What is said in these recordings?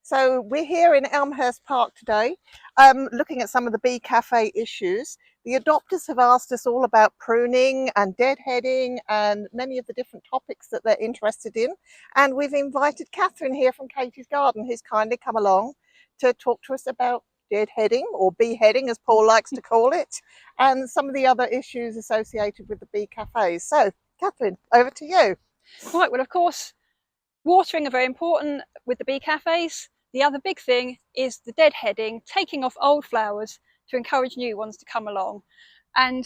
So we're here in Elmhurst Park today, looking at some of the bee cafe issues. The adopters have asked us all about pruning and deadheading and many of the different topics that they're interested in. And we've invited Catherine here from Katie's Garden, who's kindly come along to talk to us about deadheading, or beeheading as Paul likes to call it, and some of the other issues associated with the bee cafes. So Catherine, over to you. Right, well, of course, watering are very important with the bee cafes. The other big thing is the deadheading, taking off old flowers to encourage new ones to come along. And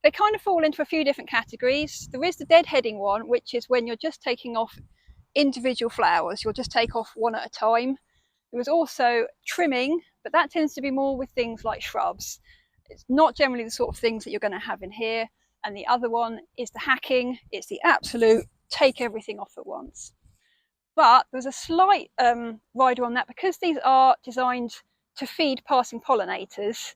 they kind of fall into a few different categories. There is the deadheading one, which is when you're just taking off individual flowers. You'll just take off one at a time. There is also trimming, but that tends to be more with things like shrubs. It's not generally the sort of things that you're going to have in here. And the other one is the hacking. It's the absolute take everything off at once. But there's a slight rider on that, because these are designed to feed passing pollinators.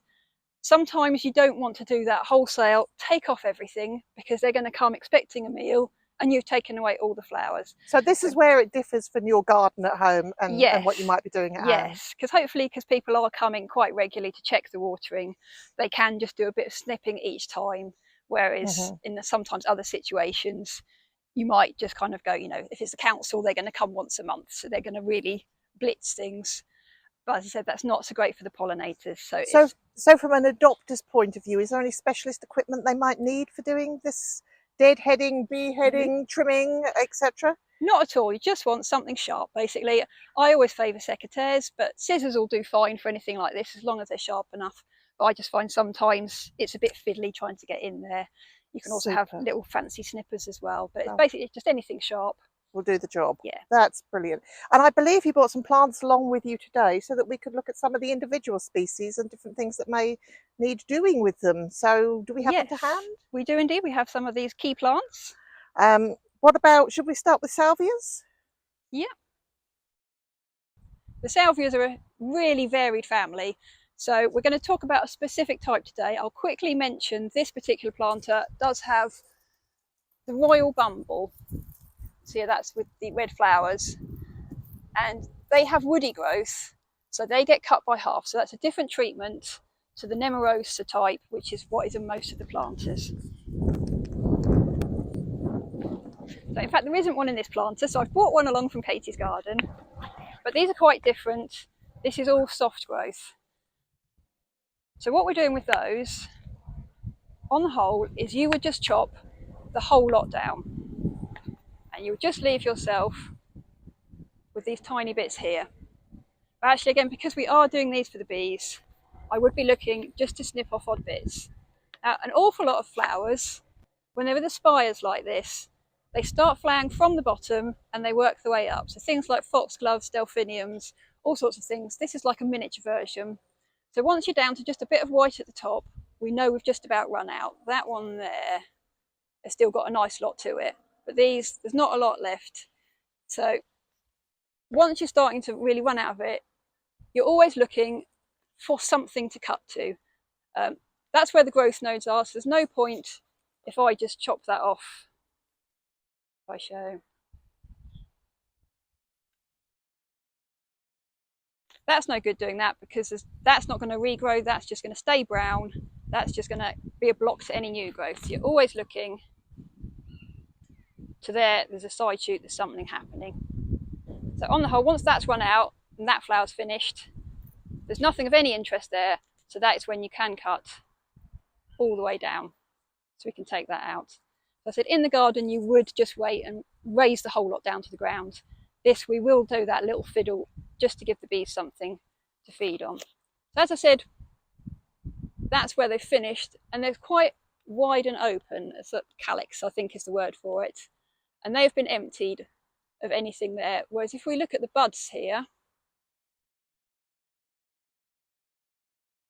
Sometimes you don't want to do that wholesale, take off everything, because they're going to come expecting a meal and you've taken away all the flowers. So this is where it differs from your garden at home and, yes, and what you might be doing at home. Yes, because people are coming quite regularly to check the watering, they can just do a bit of snipping each time, whereas in sometimes other situations, you might just kind of go, if it's the council, they're going to come once a month, so they're going to really blitz things. But as I said, that's not so great for the pollinators. So from an adopter's point of view, is there any specialist equipment they might need for doing this deadheading, beeheading, trimming, etc.? Not at all. You just want something sharp, basically. I always favour secateurs, but scissors will do fine for anything like this, as long as they're sharp enough. But I just find sometimes it's a bit fiddly trying to get in there. You can also have little fancy snippers as well, but it's basically just anything sharp will do the job. Yeah, that's brilliant. And I believe you brought some plants along with you today so that we could look at some of the individual species and different things that may need doing with them. So do we have them to hand? We do indeed. We have some of these key plants. What about, should we start with salvias? Yeah. The salvias are a really varied family. So we're going to talk about a specific type today. I'll quickly mention this particular planter does have the royal bumble. So yeah, that's with the red flowers. And they have woody growth, so they get cut by half. So that's a different treatment to the Nemorosa type, which is what is in most of the planters. So in fact, there isn't one in this planter, so I've brought one along from Katie's garden. But these are quite different. This is all soft growth. So what we're doing with those, on the whole, is you would just chop the whole lot down. And you would just leave yourself with these tiny bits here. But actually, again, because we are doing these for the bees, I would be looking just to snip off odd bits. Now, an awful lot of flowers, when they're with the spires like this, they start flowering from the bottom and they work their way up. So things like foxgloves, delphiniums, all sorts of things. This is like a miniature version. So once you're down to just a bit of white at the top, we know we've just about run out. That one there has still got a nice lot to it. But these, there's not a lot left. So once you're starting to really run out of it, you're always looking for something to cut to. That's where the growth nodes are, so there's no point if I just chop that off. If I show. That's no good doing that, because that's not going to regrow, that's just going to stay brown, that's just going to be a block to any new growth. You're always looking to there's a side shoot, there's something happening. So on the whole, once that's run out and that flower's finished, there's nothing of any interest there, so that is when you can cut all the way down. So we can take that out. So I said in the garden you would just wait and raise the whole lot down to the ground. This, we will do that little fiddle just to give the bees something to feed on. So as I said, that's where they've finished, and they're quite wide and open. It's a calyx, I think is the word for it. And they've been emptied of anything there. Whereas if we look at the buds here,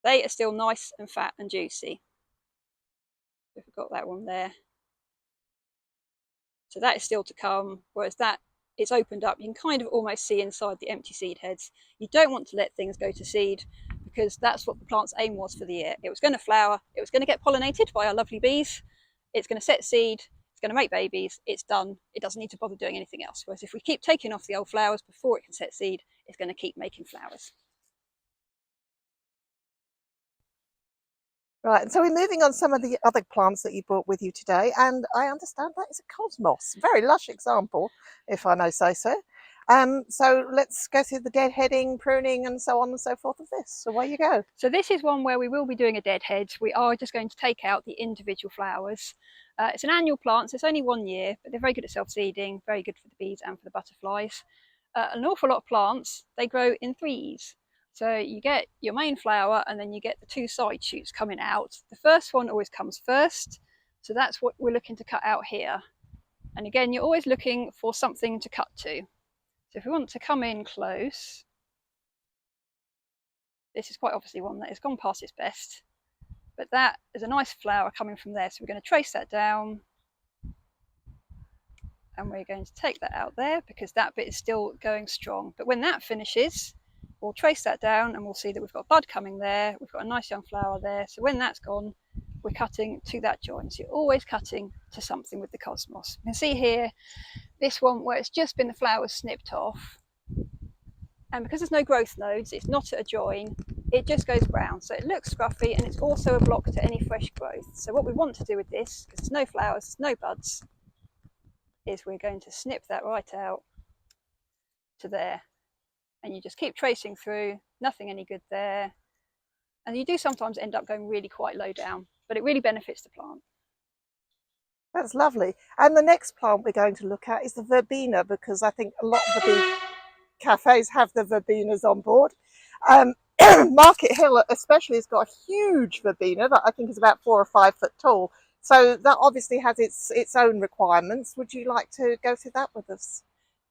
they are still nice and fat and juicy. We've got that one there. So that is still to come, whereas that, it's opened up. You can kind of almost see inside the empty seed heads. You don't want to let things go to seed, because that's what the plant's aim was for the year. It was going to flower, it was going to get pollinated by our lovely bees, it's going to set seed, it's going to make babies, it's done, it doesn't need to bother doing anything else. Whereas if we keep taking off the old flowers before it can set seed, it's going to keep making flowers. Right, and so we're moving on some of the other plants that you brought with you today, and I understand that is a cosmos, very lush example, if I may say so. So let's go through the deadheading, pruning, and so on and so forth of this. So away you go. So this is one where we will be doing a deadhead. We are just going to take out the individual flowers. It's an annual plant, so it's only 1 year, but they're very good at self-seeding, very good for the bees and for the butterflies. An awful lot of plants, they grow in threes. So you get your main flower and then you get the 2 side shoots coming out. The first one always comes first. So that's what we're looking to cut out here. And again, you're always looking for something to cut to. So if we want to come in close, this is quite obviously one that has gone past its best. But that is a nice flower coming from there. So we're going to trace that down. And we're going to take that out there because that bit is still going strong. But when that finishes, we'll trace that down and we'll see that we've got a bud coming there. We've got a nice young flower there. So when that's gone, we're cutting to that joint. So you're always cutting to something with the cosmos. You can see here, this one where it's just been the flowers snipped off. And because there's no growth nodes, it's not at a join, it just goes brown. So it looks scruffy and it's also a block to any fresh growth. So what we want to do with this, because there's no flowers, there's no buds, is we're going to snip that right out to there. And you just keep tracing through, nothing any good there. And you do sometimes end up going really quite low down, but it really benefits the plant. That's lovely. And the next plant we're going to look at is the verbena, because I think a lot of the bee cafes have the verbenas on board. Market Hill especially has got a huge verbena that I think is about 4 or 5 foot tall. So that obviously has its own requirements. Would you like to go through that with us?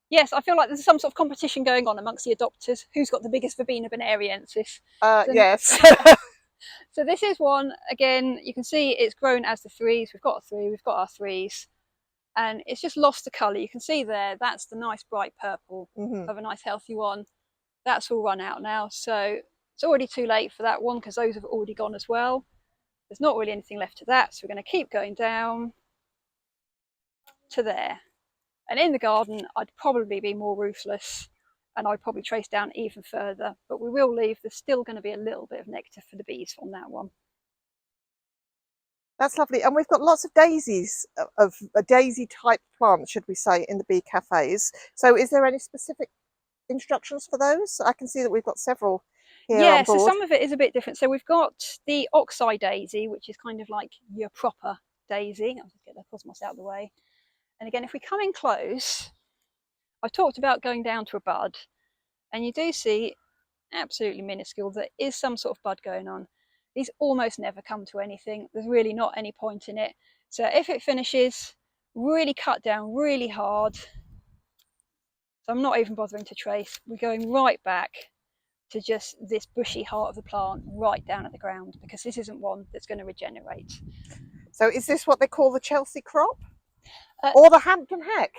Yes, I feel like there's some sort of competition going on amongst the adopters. Who's got the biggest Verbena bonariensis? Yes. So this is one, again, you can see it's grown as the threes. We've got a 3, we've got our threes. And it's just lost the colour. You can see there, that's the nice bright purple of a nice healthy one. That's all run out now. So it's already too late for that one because those have already gone as well. There's not really anything left to that. So we're going to keep going down to there. And in the garden, I'd probably be more ruthless and I'd probably trace down even further, but we will leave, there's still going to be a little bit of nectar for the bees on that one. That's lovely. And we've got lots of daisies, of a daisy type plant, should we say, in the bee cafes. So is there any specific instructions for those? I can see that we've got several here on board. So some of it is a bit different. So we've got the oxeye daisy, which is kind of like your proper daisy. I'll just get the cosmos out of the way. And again, if we come in close, I've talked about going down to a bud, and you do see absolutely minuscule, there is some sort of bud going on. These almost never come to anything. There's really not any point in it. So if it finishes, really cut down really hard. So I'm not even bothering to trace. We're going right back to just this bushy heart of the plant right down at the ground, because this isn't one that's going to regenerate. So is this what they call the Chelsea crop? Or the Hampton Hack?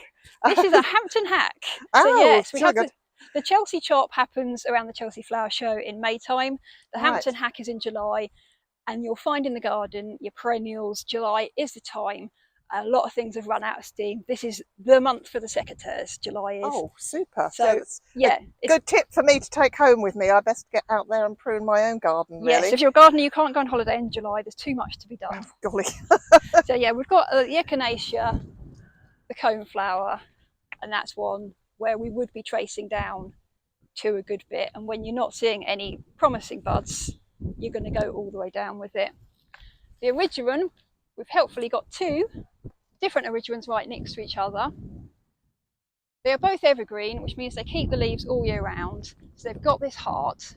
This is a Hampton Hack. So yes, we have the Chelsea chop happens around the Chelsea Flower Show in May time. The Hampton Hack is in July, and you'll find in the garden your perennials. July is the time. A lot of things have run out of steam. This is the month for the secateurs. July is. Oh, super. So yeah, good tip for me to take home with me. I best get out there and prune my own garden, really. Yes, if you're a gardener, you can't go on holiday in July. There's too much to be done. Oh, golly. So yeah, we've got the echinacea, the coneflower, and that's one where we would be tracing down to a good bit. And when you're not seeing any promising buds, you're going to go all the way down with it. The erigeron, we've helpfully got 2 different erigerons right next to each other. They are both evergreen, which means they keep the leaves all year round. So they've got this heart.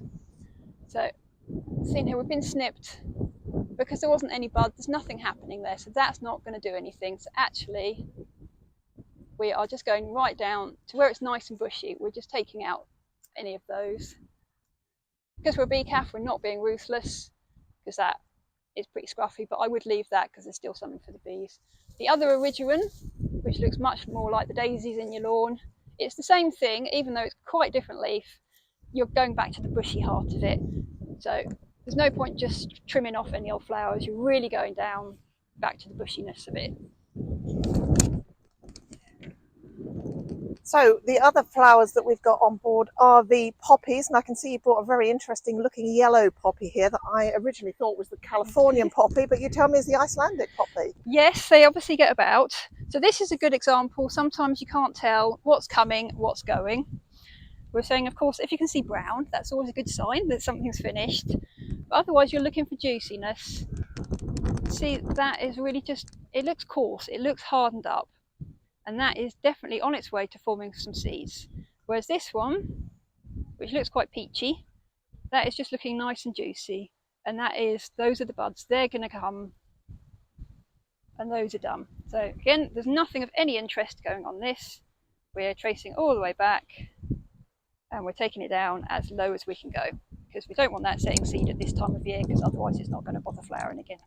So see here, we've been snipped because there wasn't any bud. There's nothing happening there, so that's not going to do anything. So actually, we are just going right down to where it's nice and bushy. We're just taking out any of those. Because we're a bee calf, we're not being ruthless, because that is pretty scruffy, but I would leave that because there's still something for the bees. The other erigeron, which looks much more like the daisies in your lawn, it's the same thing, even though it's quite different leaf. You're going back to the bushy heart of it. So there's no point just trimming off any old flowers. You're really going down back to the bushiness of it. So the other flowers that we've got on board are the poppies, and I can see you brought a very interesting looking yellow poppy here that I originally thought was the Californian poppy, but you tell me is the Icelandic poppy. Yes, they obviously get about. So this is a good example. Sometimes you can't tell what's coming, what's going. We're saying, of course, if you can see brown, that's always a good sign that something's finished. But otherwise, you're looking for juiciness. See, that is really just, it looks coarse, it looks hardened up. And that is definitely on its way to forming some seeds. Whereas this one, which looks quite peachy, that is just looking nice and juicy. And that is, those are the buds, they're going to come, and those are done. So again, there's nothing of any interest going on this. We're tracing all the way back, and we're taking it down as low as we can go, because we don't want that setting seed at this time of year, because otherwise it's not going to bother flowering again.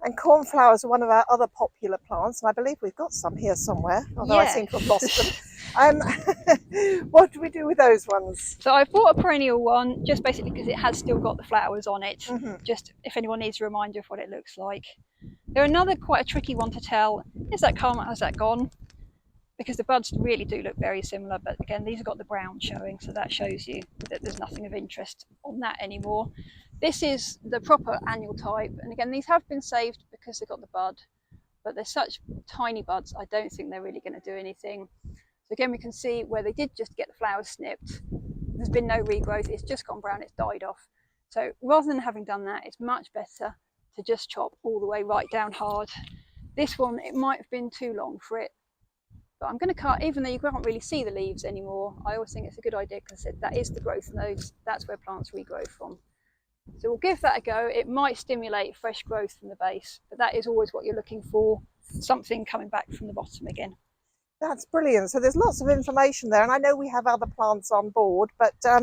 And cornflowers are one of our other popular plants, and I believe we've got some here somewhere, although I seem to have lost them. What do we do with those ones? So I've bought a perennial one, just basically because it has still got the flowers on it, just if anyone needs a reminder of what it looks like. They're another quite a tricky one to tell, is that come, has that gone? Because the buds really do look very similar, but again, these have got the brown showing, so that shows you that there's nothing of interest on that anymore. This is the proper annual type, and again, these have been saved because they've got the bud, but they're such tiny buds, I don't think they're really going to do anything. So again, we can see where they did just get the flowers snipped, there's been no regrowth, it's just gone brown, it's died off. So rather than having done that, it's much better to just chop all the way right down hard. This one, it might have been too long for it, but I'm going to cut, even though you can't really see the leaves anymore, I always think it's a good idea because that is the growth nodes, that's where plants regrow from. So we'll give that a go. It might stimulate fresh growth from the base, but that is always what you're looking for, something coming back from the bottom again. That's brilliant. So there's lots of information there, and I know we have other plants on board, but I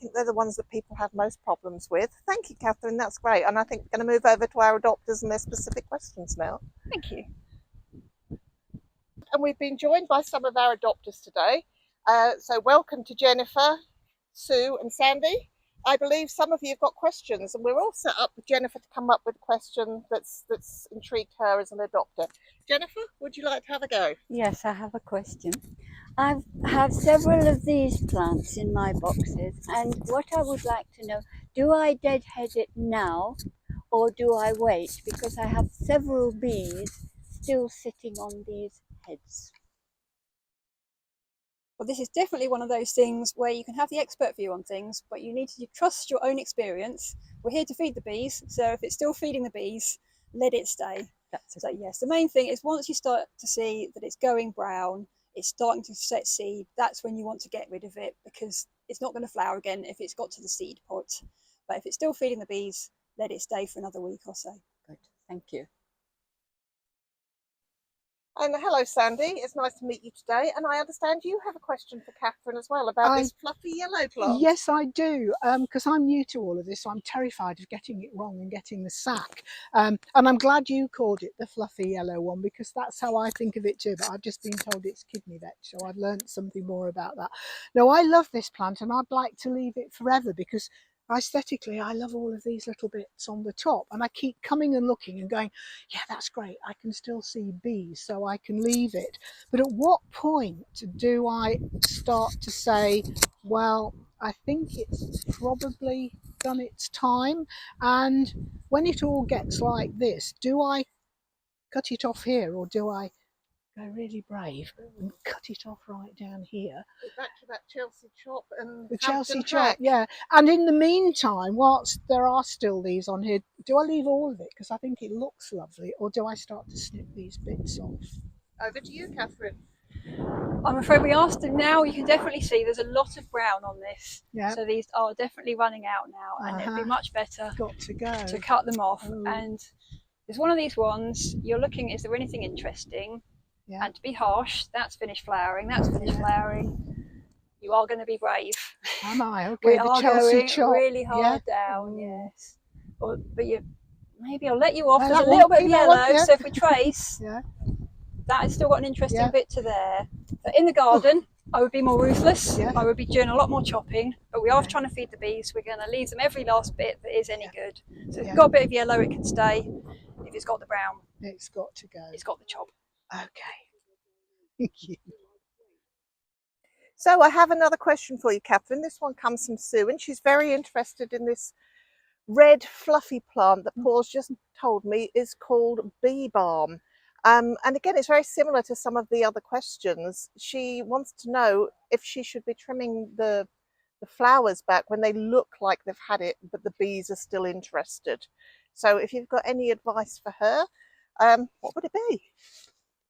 think they're the ones that people have most problems with. Thank you, Catherine, that's great. And I think we're going to move over to our adopters and their specific questions now. Thank you. And we've been joined by some of our adopters today. So welcome to Jennifer, Sue and Sandy. I believe some of you have got questions, and we're all set up with Jennifer to come up with a question that's intrigued her as an adopter. Jennifer, would you like to have a go? Yes, I have a question. I have several of these plants in my boxes, and what I would like to know, do I deadhead it now or do I wait? Because I have several bees still sitting on these heads. Well, this is definitely one of those things where you can have the expert view on things, but you need to trust your own experience. We're here to feed the bees, so if it's still feeding the bees, let it stay. So yes, the main thing is once you start to see that it's going brown, it's starting to set seed, that's when you want to get rid of it, because it's not going to flower again if it's got to the seed pot. But if it's still feeding the bees, let it stay for another week or so. Good, thank you. And hello, Sandy. It's nice to meet you today. And I understand you have a question for Catherine as well about this fluffy yellow plant. Yes, I do, because I'm new to all of this, so I'm terrified of getting it wrong and getting the sack. And I'm glad you called it the fluffy yellow one, because that's how I think of it too, but I've just been told it's kidney vetch, so I've learned something more about that. Now, I love this plant, and I'd like to leave it forever, because aesthetically I love all of these little bits on the top, and I keep coming and looking and going, yeah, that's great, I can still see bees, so I can leave it. But at what point do I start to say, well, I think it's probably done its time? And when it all gets like this, do I cut it off here, or do I go really brave and cut it off right down here? Back to that Chelsea chop and The Hampton Chelsea chop, Hack. yeah. And in the meantime, whilst there are still these on here, do I leave all of it because I think it looks lovely, or do I start to snip these bits off? Over to you, Catherine. I'm afraid we asked them now. You can definitely see there's a lot of brown on this. Yeah. So these are definitely running out now, and it'd be much better Got to go. to cut them off. Oh. And there's one of these ones, you're looking, is there anything interesting? Yeah. And to be harsh, that's finished flowering, that's finished flowering. You are going to be brave. Am I? Okay, We the are Chelsea going chop. really hard down, yes. But maybe I'll let you off. There's a that little one, bit of keep that yellow, one, yeah. so if we trace, Yeah. that has still got an interesting Yeah. bit to there. But in the garden, I would be more ruthless. Yeah. I would be doing a lot more chopping, but we are trying to feed the bees. We're going to leave them every last bit that is any good. So if it's got a bit of yellow, it can stay. If it's got the brown, It's got to go. it's got the chop. Okay. Thank you. So I have another question for you, Catherine. This one comes from Sue, and she's very interested in this red fluffy plant that Paul's just told me is called bee balm. And again, it's very similar to some of the other questions. She wants to know if she should be trimming the flowers back when they look like they've had it, but the bees are still interested. So if you've got any advice for her, what would it be?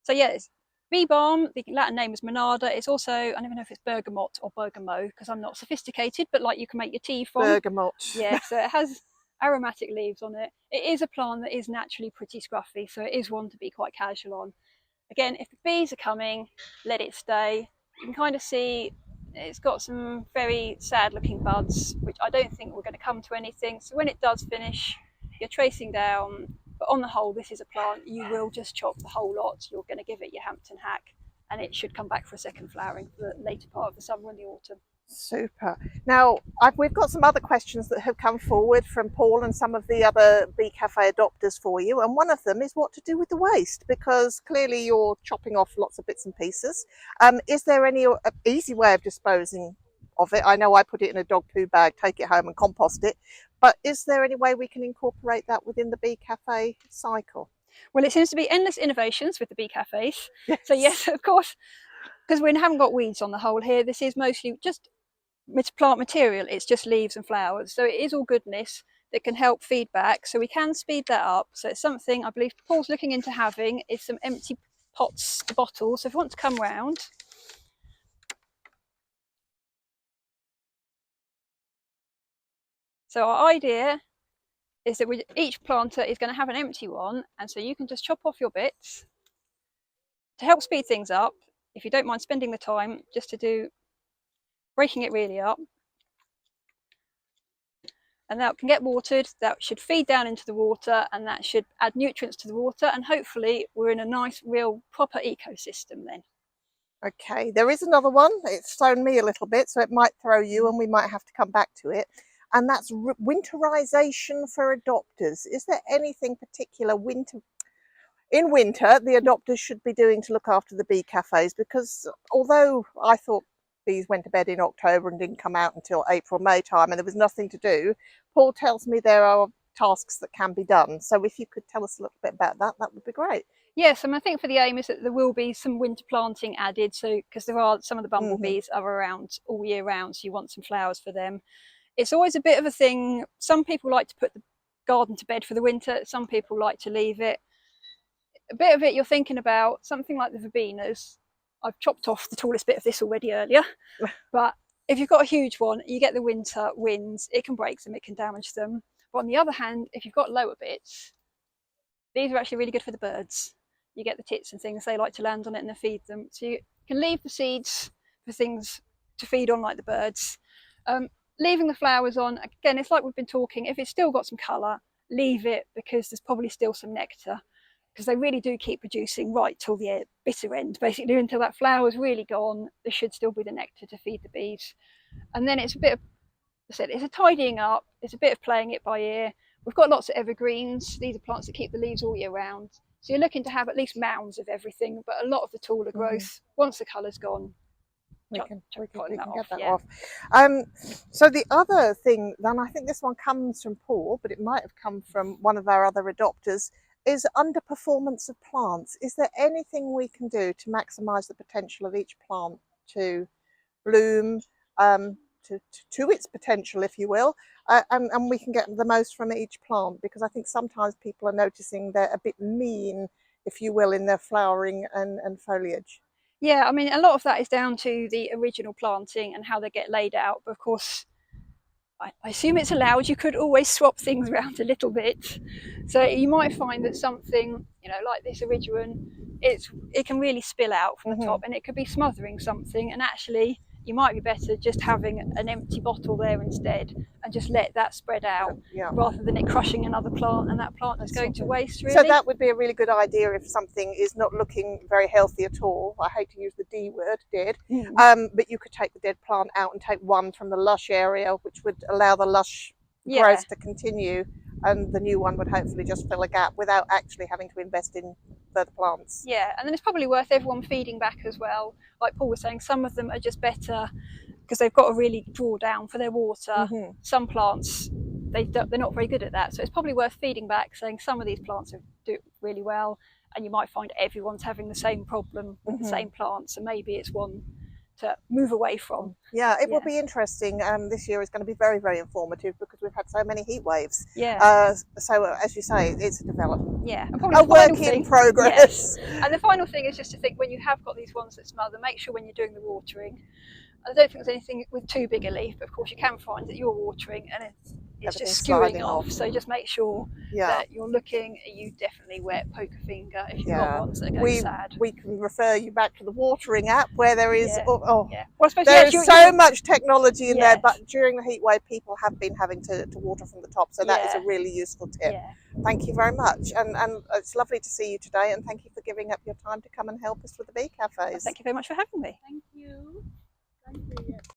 So yeah, it's bee balm. The Latin name is monarda. It's also, I never know if it's bergamot or bergamot because I'm not sophisticated, but like you can make your tea from. Bergamot. Yeah, so it has aromatic leaves on it. It is a plant that is naturally pretty scruffy, so it is one to be quite casual on. Again, if the bees are coming, let it stay. You can kind of see it's got some very sad looking buds, which I don't think we're going to come to anything. So when it does finish, you're tracing down. But on the whole, this is a plant you will just chop the whole lot. You're going to give it your Hampton hack, and it should come back for a second flowering for the later part of the summer and the autumn. Super. Now, we've got some other questions that have come forward from Paul and some of the other Bee Cafe adopters for you. And one of them is what to do with the waste, because clearly you're chopping off lots of bits and pieces. Is there any easy way of disposing of it? I know I put it in a dog poo bag, take it home and compost it. But is there any way we can incorporate that within the Bee Cafe cycle? Well, it seems to be endless innovations with the Bee Cafes. Yes. So yes, of course, because we haven't got weeds on the whole here. This is mostly just plant material. It's just leaves and flowers. So it is all goodness that can help feedback. So we can speed that up. So it's something I believe Paul's looking into having is some empty pots, bottles. So if you want to come round. So our idea is that each planter is going to have an empty one, and so you can just chop off your bits to help speed things up, if you don't mind spending the time just to do breaking it really up. And that can get watered, that should feed down into the water, and that should add nutrients to the water, and hopefully we're in a nice, real, proper ecosystem then. Okay, there is another one. It's thrown me a little bit, so it might throw you and we might have to come back to it. And that's winterization for adopters. Is there anything particular in winter the adopters should be doing to look after the bee cafes? Because although I thought bees went to bed in October and didn't come out until April, May time, and there was nothing to do, Paul tells me there are tasks that can be done. So if you could tell us a little bit about that, that would be great. Yes, and I think for the aim is that there will be some winter planting added, so because there are some of the bumblebees are around all year round, so you want some flowers for them. It's always a bit of a thing. Some people like to put the garden to bed for the winter, some people like to leave it. A bit of it you're thinking about, something like the verbenas. I've chopped off the tallest bit of this already earlier, but if you've got a huge one, you get the winter winds, it can break them, it can damage them. But on the other hand, if you've got lower bits, these are actually really good for the birds. You get the tits and things, they like to land on it and then feed them. So you can leave the seeds for things to feed on like the birds. Leaving the flowers on, again, it's like we've been talking, if it's still got some colour, leave it, because there's probably still some nectar, because they really do keep producing right till the bitter end, basically until that flower's really gone. There should still be the nectar to feed the bees. And then it's a bit of, I said, it's a tidying up, it's a bit of playing it by ear. We've got lots of evergreens. These are plants that keep the leaves all year round. So you're looking to have at least mounds of everything, but a lot of the taller growth, once the colour's gone, we can get that yeah. off. So the other thing, then I think this one comes from Paul, but it might have come from one of our other adopters, is underperformance of plants. Is there anything we can do to maximise the potential of each plant to bloom, to its potential, if you will, and we can get the most from each plant? Because I think sometimes people are noticing they're a bit mean, if you will, in their flowering and foliage. Yeah, I mean, a lot of that is down to the original planting and how they get laid out. But of course, I assume it's allowed. You could always swap things around a little bit. So you might find that something, like this Erigeron, it can really spill out from the top, and it could be smothering something. And actually, you might be better just having an empty bottle there instead and just let that spread out, rather than it crushing another plant and that plant is going to waste, really. So that would be a really good idea if something is not looking very healthy at all. I hate to use the D word, dead, but you could take the dead plant out and take one from the lush area, which would allow the lush growth to continue, and the new one would hopefully just fill a gap without actually having to invest in the plants. Yeah, and then it's probably worth everyone feeding back as well. Like Paul was saying, some of them are just better because they've got to really draw down for their water. Some plants, they're not very good at that. So it's probably worth feeding back, saying some of these plants do really well, and you might find everyone's having the same problem with the same plants, and maybe it's one to move away from. Yeah, it will be interesting. This year is going to be very, very informative because we've had so many heat waves. Yeah. So as you say, it's a development. Yeah. And A work in progress. Yes. And the final thing is just to think, when you have got these ones that smother, make sure when you're doing the watering, I don't think there's anything with too big a leaf, but of course you can find that you're watering and it's just skewing off. So just make sure that you're looking. You definitely wet, poke a finger if you've got ones that are going sad. We can refer you back to the watering app where there is Well, I suppose there's so much technology in there, but during the heat wave people have been having to water from the top, so that is a really useful tip. Thank you very much, and it's lovely to see you today, and thank you for giving up your time to come and help us with the bee cafes. Thank you very much for having me. Thank you.